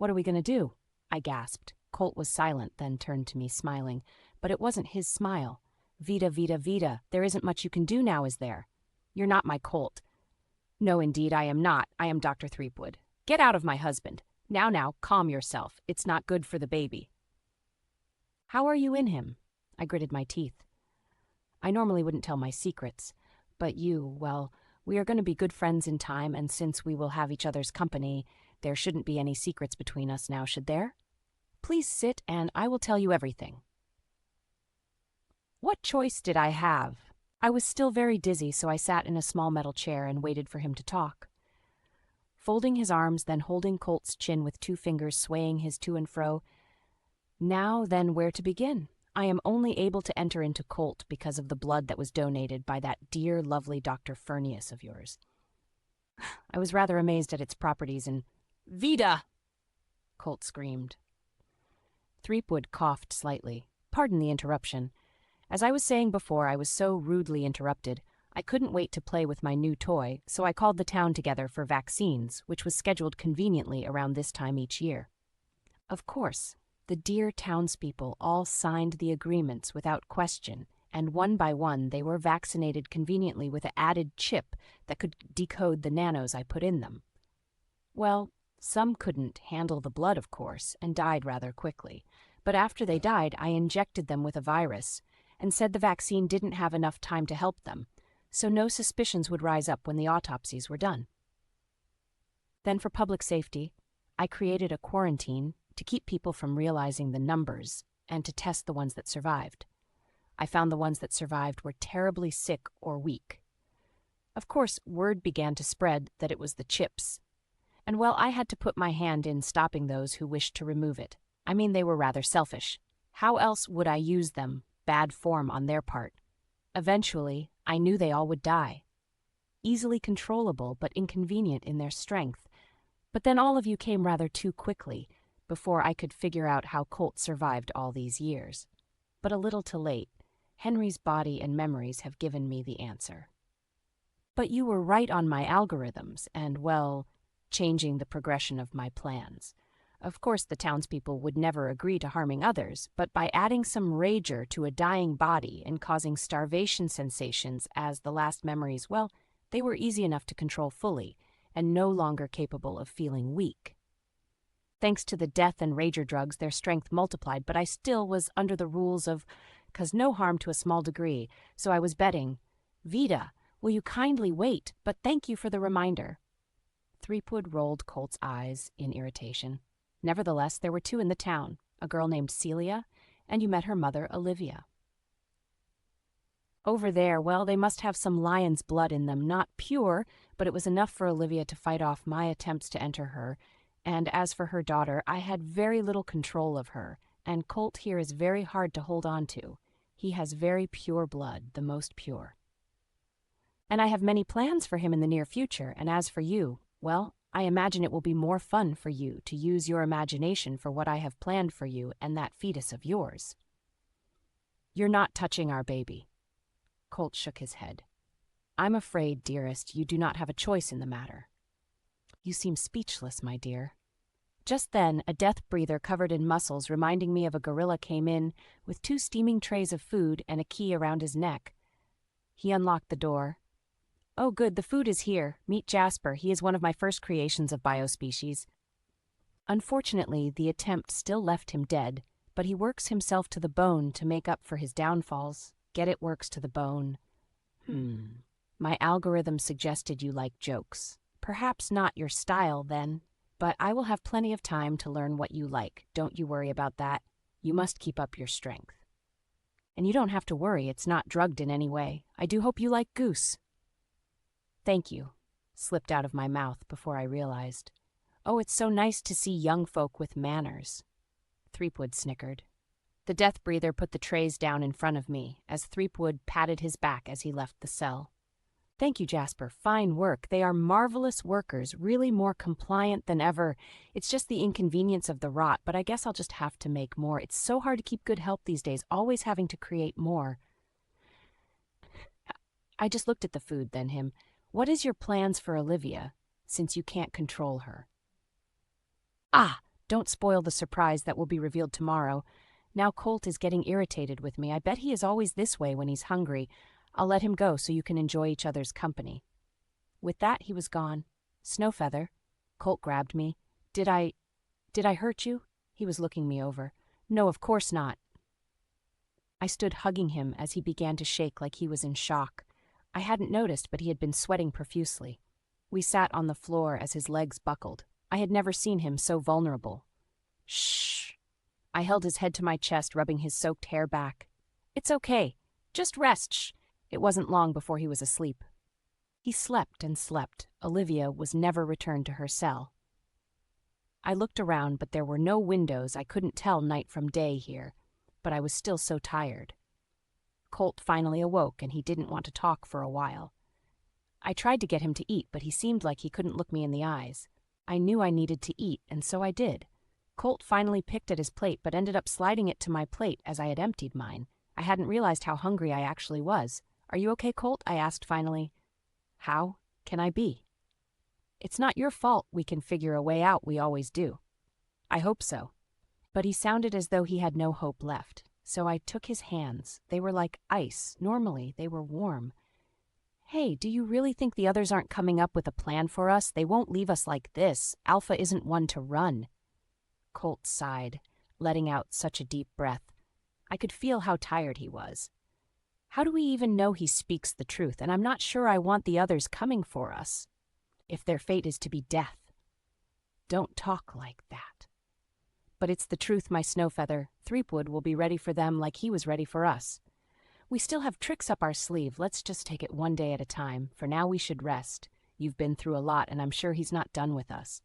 What are we going to do? I gasped. Colt was silent, then turned to me, smiling. But it wasn't his smile. Vita, Vita, Vita, there isn't much you can do now, is there? You're not my Colt. No, indeed, I am not. I am Dr. Threepwood. Get out of my husband. Now, calm yourself. It's not good for the baby. How are you in him? I gritted my teeth. I normally wouldn't tell my secrets, but well, we are going to be good friends in time, and since we will have each other's company, there shouldn't be any secrets between us now, should there? Please sit, and I will tell you everything. What choice did I have? I was still very dizzy, so I sat in a small metal chair and waited for him to talk. Folding his arms, then holding Colt's chin with 2 fingers, swaying his to and fro. Now, then, where to begin? I am only able to enter into Colt because of the blood that was donated by that dear, lovely Dr. Furnius of yours. I was rather amazed at its properties and... Vida! Colt screamed. Threepwood coughed slightly. Pardon the interruption. As I was saying before, I was so rudely interrupted. I couldn't wait to play with my new toy, so I called the town together for vaccines, which was scheduled conveniently around this time each year. Of course, the dear townspeople all signed the agreements without question, and one by one they were vaccinated conveniently with an added chip that could decode the nanos I put in them. Well, some couldn't handle the blood, of course, and died rather quickly. But after they died, I injected them with a virus and said the vaccine didn't have enough time to help them, so no suspicions would rise up when the autopsies were done. Then for public safety, I created a quarantine to keep people from realizing the numbers and to test the ones that survived. I found the ones that survived were terribly sick or weak. Of course, word began to spread that it was the chips. And well, I had to put my hand in stopping those who wished to remove it. I mean, they were rather selfish. How else would I use them? Bad form on their part. Eventually, I knew they all would die. Easily controllable, but inconvenient in their strength. But then all of you came rather too quickly, before I could figure out how Colt survived all these years. But a little too late. Henry's body and memories have given me the answer. But you were right on my algorithms and, well, changing the progression of my plans. Of course, the townspeople would never agree to harming others, but by adding some rager to a dying body and causing starvation sensations as the last memories, well, they were easy enough to control fully and no longer capable of feeling weak. Thanks to the death and rager drugs, their strength multiplied, but I still was under the rules of, 'cause no harm to a small degree, so I was betting. Vida, will you kindly wait, but thank you for the reminder. Threepwood rolled Colt's eyes in irritation. Nevertheless, there were 2 in the town, a girl named Celia, and you met her mother, Olivia. Over there, well, they must have some lion's blood in them, not pure, but it was enough for Olivia to fight off my attempts to enter her, and as for her daughter, I had very little control of her, and Colt here is very hard to hold on to. He has very pure blood, the most pure. And I have many plans for him in the near future, and as for you, well, I imagine it will be more fun for you to use your imagination for what I have planned for you and that fetus of yours. You're not touching our baby. Colt shook his head. I'm afraid, dearest, you do not have a choice in the matter. You seem speechless, my dear. Just then, a death breather covered in muscles reminding me of a gorilla came in with 2 steaming trays of food and a key around his neck. He unlocked the door. Oh, good, the food is here. Meet Jasper. He is one of my first creations of biospecies. Unfortunately, the attempt still left him dead, but he works himself to the bone to make up for his downfalls. Get it works to the bone. My algorithm suggested you like jokes. Perhaps not your style, then, but I will have plenty of time to learn what you like. Don't you worry about that. You must keep up your strength. And you don't have to worry, it's not drugged in any way. I do hope you like goose. Thank you, slipped out of my mouth before I realized. Oh, it's so nice to see young folk with manners. Threepwood snickered. The death breather put the trays down in front of me, as Threepwood patted his back as he left the cell. Thank you, Jasper. Fine work. They are marvelous workers, really more compliant than ever. It's just the inconvenience of the rot, but I guess I'll just have to make more. It's so hard to keep good help these days, always having to create more. I just looked at the food, then him. What is your plans for Olivia, since you can't control her? Ah, Don't spoil the surprise that will be revealed tomorrow. Now Colt is getting irritated with me. I bet he is always this way when he's hungry. I'll let him go so you can enjoy each other's company." With that, he was gone. "Snowfeather." Colt grabbed me. Did I hurt you?" He was looking me over. "No, of course not." I stood hugging him as he began to shake like he was in shock. I hadn't noticed, but he had been sweating profusely. We sat on the floor as his legs buckled. I had never seen him so vulnerable. "Shh." I held his head to my chest, rubbing his soaked hair back. "It's okay. Just rest, shh." It wasn't long before he was asleep. He slept and slept. Olivia was never returned to her cell. I looked around, but there were no windows. I couldn't tell night from day here, but I was still so tired. Colt finally awoke, and he didn't want to talk for a while. I tried to get him to eat, but he seemed like he couldn't look me in the eyes. I knew I needed to eat, and so I did. Colt finally picked at his plate, but ended up sliding it to my plate as I had emptied mine. I hadn't realized how hungry I actually was. "Are you okay, Colt?" I asked finally. "How can I be?" "It's not your fault. We can figure a way out. We always do." "I hope so." But he sounded as though he had no hope left. So I took his hands. They were like ice. Normally, they were warm. "Hey, do you really think the others aren't coming up with a plan for us? They won't leave us like this. Alpha isn't one to run." Colt sighed, letting out such a deep breath. I could feel how tired he was. "How do we even know he speaks the truth? And I'm not sure I want the others coming for us, if their fate is to be death." "Don't talk like that." "But it's the truth, my Snowfeather. Threepwood will be ready for them like he was ready for us. We still have tricks up our sleeve. Let's just take it one day at a time. For now, we should rest. You've been through a lot, and I'm sure he's not done with us."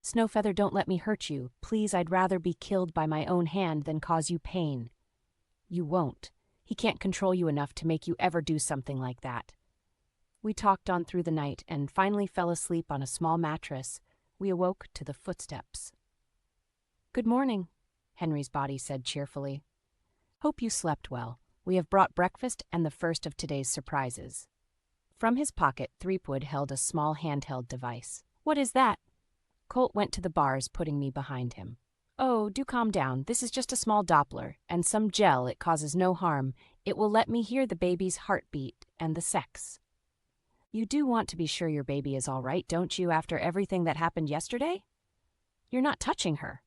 "Snowfeather, don't let me hurt you. Please, I'd rather be killed by my own hand than cause you pain." "You won't. He can't control you enough to make you ever do something like that." We talked on through the night and finally fell asleep on a small mattress. We awoke to the footsteps. "Good morning," Henry's body said cheerfully. "Hope you slept well. We have brought breakfast and the first of today's surprises." From his pocket, Threepwood held a small handheld device. "What is that?" Colt went to the bars, putting me behind him. "Oh, do calm down. This is just a small Doppler, and some gel. It causes no harm. It will let me hear the baby's heartbeat and the sex." "You do want to be sure your baby is all right, don't you, after everything that happened yesterday?" "You're not touching her."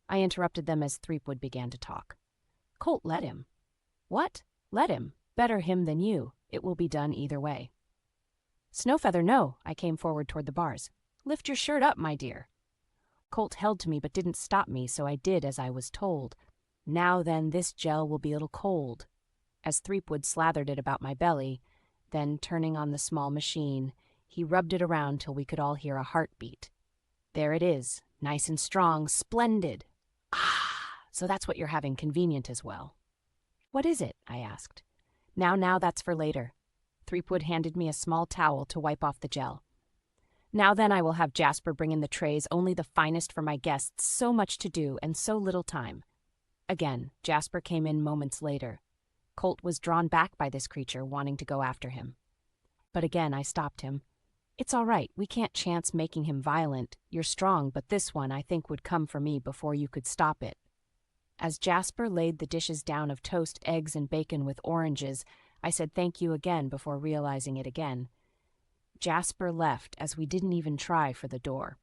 I interrupted them as Threepwood began to talk. "Colt, let him." "What? Let him? Better him than you. It will be done either way." "Snowfeather, no." I came forward toward the bars. "Lift your shirt up, my dear." Colt held to me but didn't stop me, so I did as I was told. "Now then, this gel will be a little cold." As Threepwood slathered it about my belly, then turning on the small machine, he rubbed it around till we could all hear a heartbeat. "There it is, nice and strong, splendid." "Ah, so that's what you're having, convenient as well." "What is it?" I asked. Now, that's for later." Threepwood handed me a small towel to wipe off the gel. "Now then, I will have Jasper bring in the trays, only the finest for my guests. So much to do and so little time." Again, Jasper came in moments later. Colt was drawn back by this creature, wanting to go after him. But again, I stopped him. "It's all right. We can't chance making him violent. You're strong, but this one, I think, would come for me before you could stop it." As Jasper laid the dishes down of toast, eggs, and bacon with oranges, I said thank you again before realizing it again. Jasper left as we didn't even try for the door.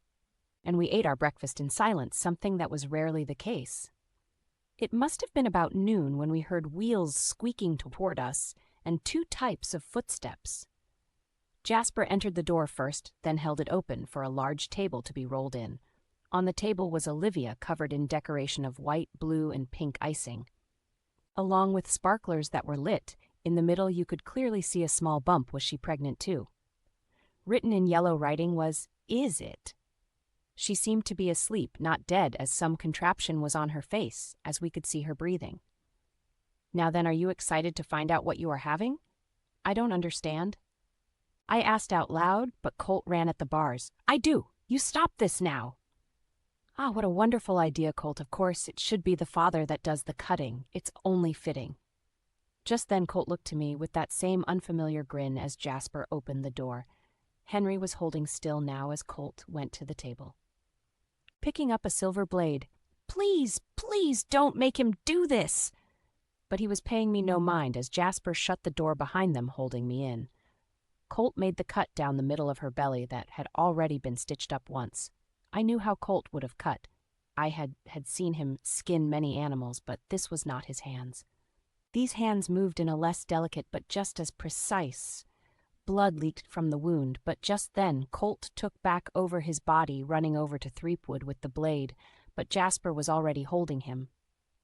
And we ate our breakfast in silence, something that was rarely the case. It must have been about noon when we heard wheels squeaking toward us and two types of footsteps. Jasper entered the door first, then held it open for a large table to be rolled in. On the table was Olivia, covered in decoration of white, blue, and pink icing. Along with sparklers that were lit, in the middle you could clearly see a small bump. Was she pregnant too? Written in yellow writing was, "Is it?" She seemed to be asleep, not dead, as some contraption was on her face, as we could see her breathing. "Now then, are you excited to find out what you are having?" "I don't understand." I asked out loud, but Colt ran at the bars. "I do. You stop this now." "Ah, what a wonderful idea, Colt. Of course, it should be the father that does the cutting. It's only fitting." Just then Colt looked to me with that same unfamiliar grin as Jasper opened the door. Henry was holding still now as Colt went to the table. picking up a silver blade. "Please, please don't make him do this!" But he was paying me no mind as Jasper shut the door behind them, holding me in. Colt made the cut down the middle of her belly that had already been stitched up once. I knew how Colt would have cut. I had seen him skin many animals, but this was not his hands. These hands moved in a less delicate but just as precise. Blood leaked from the wound, but just then Colt took back over his body, running over to Threepwood with the blade, but Jasper was already holding him.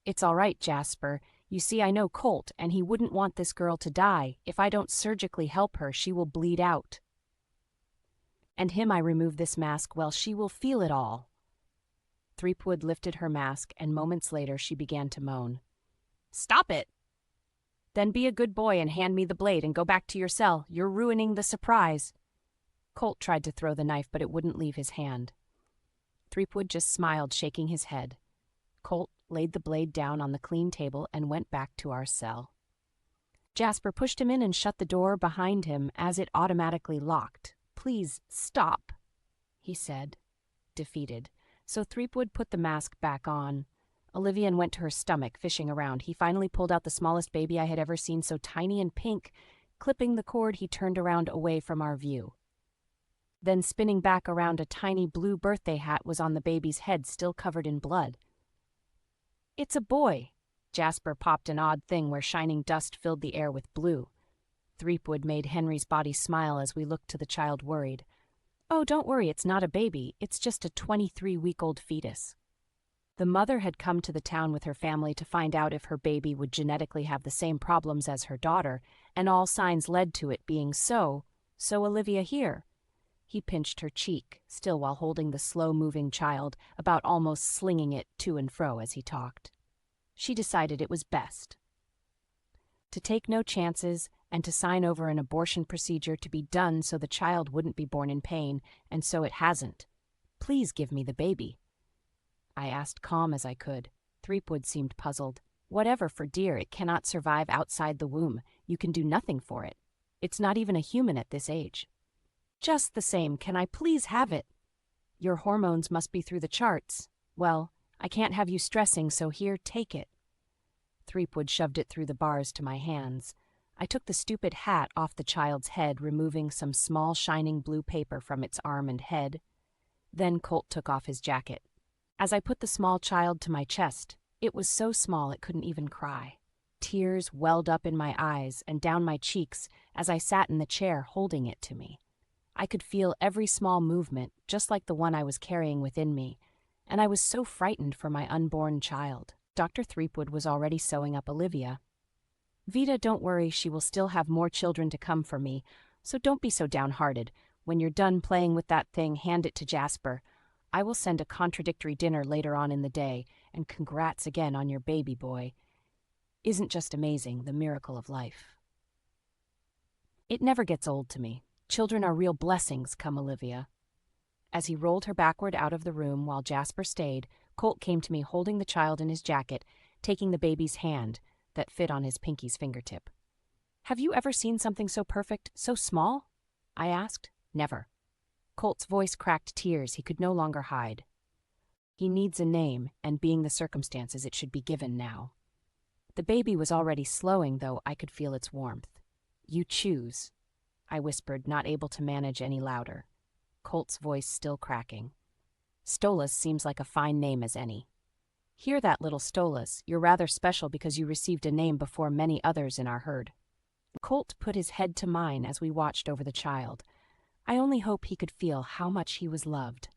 "It's all right, Jasper. You see, I know Colt, and he wouldn't want this girl to die. If I don't surgically help her, she will bleed out. And him I remove this mask, well, she will feel it all." Threepwood lifted her mask, and moments later she began to moan. "Stop it!" "Then be a good boy and hand me the blade and go back to your cell. You're ruining the surprise." Colt tried to throw the knife, but it wouldn't leave his hand. Threepwood just smiled, shaking his head. Colt laid the blade down on the clean table and went back to our cell. Jasper pushed him in and shut the door behind him as it automatically locked. "Please stop," he said, defeated. So Threepwood put the mask back on. Olivia went to her stomach, fishing around. He finally pulled out the smallest baby I had ever seen, so tiny and pink. Clipping the cord, he turned around away from our view. Then spinning back around, a tiny blue birthday hat was on the baby's head, still covered in blood. "It's a boy." Jasper popped an odd thing where shining dust filled the air with blue. Threepwood made Henry's body smile as we looked to the child, worried. "Oh, don't worry, it's not a baby. It's just a 23-week-old fetus." The mother had come to the town with her family to find out if her baby would genetically have the same problems as her daughter, and all signs led to it being so Olivia here. He pinched her cheek, still while holding the slow-moving child, about almost slinging it to and fro as he talked. She decided it was best to take no chances and to sign over an abortion procedure to be done so the child wouldn't be born in pain, and so it hasn't. "Please give me the baby," I asked, calm as I could. Threepwood seemed puzzled. "Whatever for dear, it cannot survive outside the womb. You can do nothing for it. It's not even a human at this age." "Just the same, can I please have it?" "Your hormones must be through the charts." "Well, I can't have you stressing, so here, take it." Threepwood shoved it through the bars to my hands. I took the stupid hat off the child's head, removing some small shining blue paper from its arm and head. Then Colt took off his jacket. As I put the small child to my chest, it was so small it couldn't even cry. Tears welled up in my eyes and down my cheeks as I sat in the chair holding it to me. I could feel every small movement, just like the one I was carrying within me, and I was so frightened for my unborn child. Dr. Threepwood was already sewing up Olivia. "Vita, don't worry, she will still have more children to come for me, so don't be so downhearted. When you're done playing with that thing, hand it to Jasper. I will send a contradictory dinner later on in the day, and congrats again on your baby boy. Isn't just amazing, the miracle of life?" It never gets old to me. Children are real blessings, come Olivia. As he rolled her backward out of the room while Jasper stayed, Colt came to me holding the child in his jacket, taking the baby's hand that fit on his pinky's fingertip. "Have you ever seen something so perfect, so small?" I asked. "Never." Colt's voice cracked tears he could no longer hide. "He needs a name, and being the circumstances, it should be given now." The baby was already slowing, though I could feel its warmth. "You choose," I whispered, not able to manage any louder. Colt's voice still cracking. "Stolas seems like a fine name as any." "Hear that, little Stolas. You're rather special because you received a name before many others in our herd." Colt put his head to mine as we watched over the child. I only hope he could feel how much he was loved.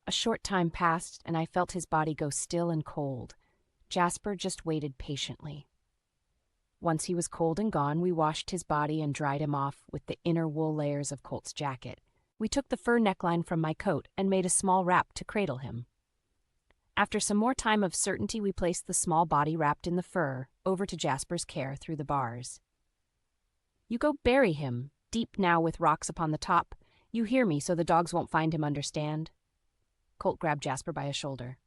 A short time passed, and I felt his body go still and cold. Jasper just waited patiently. Once he was cold and gone, we washed his body and dried him off with the inner wool layers of Colt's jacket. We took the fur neckline from my coat and made a small wrap to cradle him. After some more time of certainty, we placed the small body wrapped in the fur over to Jasper's care through the bars. "You go bury him, deep now with rocks upon the top. You hear me, so the dogs won't find him, understand?" Colt grabbed Jasper by a shoulder.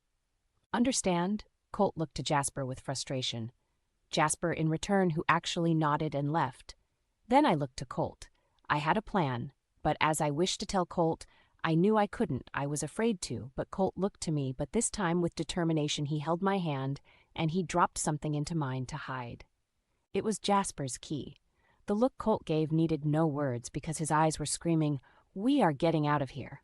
"Understand?" Colt looked to Jasper with frustration. Jasper, in return, who actually nodded and left. Then I looked to Colt. I had a plan, but as I wished to tell Colt, I knew I couldn't, I was afraid to, but Colt looked to me, but this time with determination he held my hand, and he dropped something into mine to hide. It was Jasper's key. The look Colt gave needed no words because his eyes were screaming, "We are getting out of here."